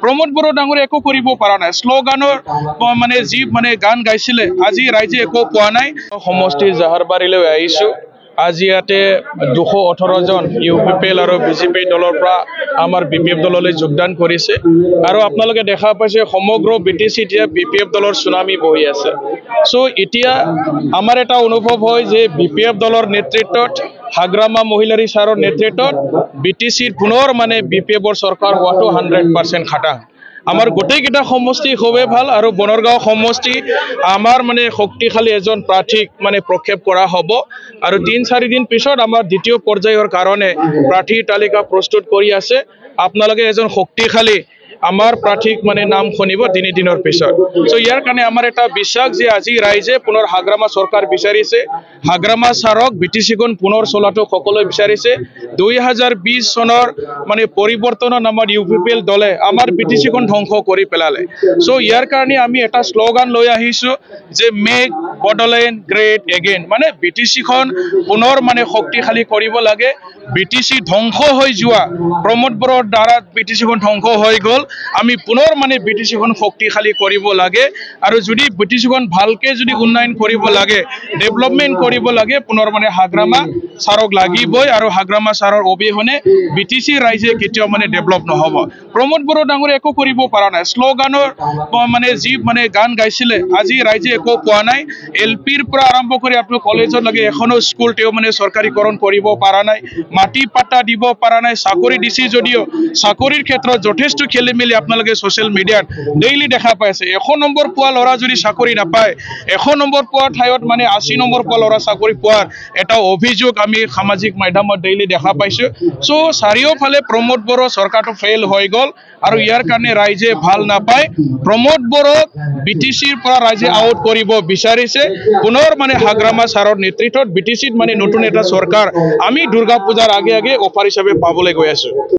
प्रमोद बड़ो डांगरे एको करिब पारा नाय स्लोगानर माने जी माने गान गाइसिले আজি राइजे एको পোৱা নাই সমষ্টি জাহাৰবাৰীলৈ আহিছো আজি ইয়াতে 218 জন ইউপিপিএল আৰু বিজেপি দলৰ পৰা আমাৰ বিপিএফ দললৈ যোগদান কৰিছে আৰু আপোনালোকে দেখা পাইছে সমগ্ৰ বিটিসি এতিয়া বিপিএফ দলৰ সুনামি বহি আছে সো এতিয়া আমাৰ এটা অনুভৱ হয় যে বিপিএফ দলৰ নেতৃত্বত হাগ্ৰামা মহিলাৰী সাৰৰ নেতৃত্বত বিটিসিৰ পুনৰ মানে বিপিএফৰ চৰকাৰ হোৱাটো 100% খাটাং আমাৰ গোটেইকেইটা সমষ্টি খুবেই ভাল আৰু বনৰগাঁও সমষ্টি আমাৰ মানে শক্তিশালী এজন প্ৰাৰ্থীক মানে প্ৰক্ষেপ কৰা হ'ব আৰু 3-4 দিন পিছত আমাৰ দ্বিতীয় পৰ্যায়ৰ কাৰণে প্ৰাৰ্থী তালিকা প্ৰস্তুত কৰি আছে আপোনালোকে এজন শক্তিশালী আমাৰ প্ৰাৰ্থীক মানে নাম শুনিব 3 দিনৰ পিছত সো ইয়াৰ কাৰণে আমাৰ এটা বিশ্বাস যে আজি ৰাইজে পুনৰ হাগ্ৰামা চৰকাৰ বিচাৰিছে হাগ্ৰামা সাৰক বিটিসিখন পুনৰ চলাটো সকলোৱে বিচাৰিছে 2020 চনৰ মানে পৰিৱৰ্তনৰ নামত ইউপিপিএল দলে আমাৰ বিটিসিখন ধ্বংস কৰি পেলালে সো ইয়াৰ কাৰণে আমি এটা স্লোগান লৈ আহিছো যে মেক বডোলেণ্ড গ্ৰেট এগেইন মানে বিটিসিখন পুনৰ মানে শক্তিশালী কৰিব লাগে বিটিসি ধ্বংস হৈ যোৱা প্ৰমোদ বড়োৰ দ্বাৰা বিটিসিখন ধ্বংস হৈ গল আমি পুনৰ মানে বিটিসিখন শক্তিশালী কৰিব লাগে আৰু যদি বিটিসিখন ভালকে যদি উন্নয়ন কৰিব লাগে ডেভেলপমেন্ট কৰিব লাগে পুনৰ মানে হাগ্ৰামা সাৰক লাগিবই আৰু হাগ্ৰামা সাৰৰ অবিহনে বিটিসি ৰাইজে কেতিয়াও মানে ডেভেলপ নহব প্ৰমোদ বড়ো ডাঙৰে একো কৰিব পাৰা নাই স্লোগানৰ মানে যি মানে গান গাইছিলে আজি ৰাইজে একো পোৱা নাই এলপিৰ পৰা আৰম্ভ কৰি আপোনালোক কলেজৰ লাগে এখনো স্কুল তেও মানে চৰকাৰীকৰণ কৰিব পাৰা নাই মাটি পাটা দিব পাৰা নাই চাকৰি দিছি যদিও চাকৰিৰ ক্ষেত্ৰত যথেষ্ট খেলিমেলি আপোনালোকে সোশ্যাল মিডিয়াত ডেইলি দেখা পাইছে 100 নম্বৰ পোৱা লৰা যদি চাকৰি নাপায় 100 নম্বৰ পোৱা ঠাইত মানে 80 নম্বৰ পোৱা লৰা চাকৰি পোৱাৰ এটা অভিযোগ আমি সামাজিক মাধ্যমত ডেইলি দেখা পাইছো সো চাৰিওফালে প্ৰমোদ বড়ো চৰকাৰটো ফেইল হৈ গল আৰু ইয়াৰ কাৰণে ৰাইজে ভাল নাপায় প্ৰমোদ বড়ো বিটিসিৰ পৰা ৰাইজে আউট কৰিব বিচাৰিছে পুনৰ মানে হাগ্ৰামা সাৰৰ নেতৃত্বত বিটিসিত মানে নতুন এটা চৰকাৰ আমি দুৰ্গা পূজাৰ আগে আগে অফাৰ হিচাপে পাবলৈ গৈ আছো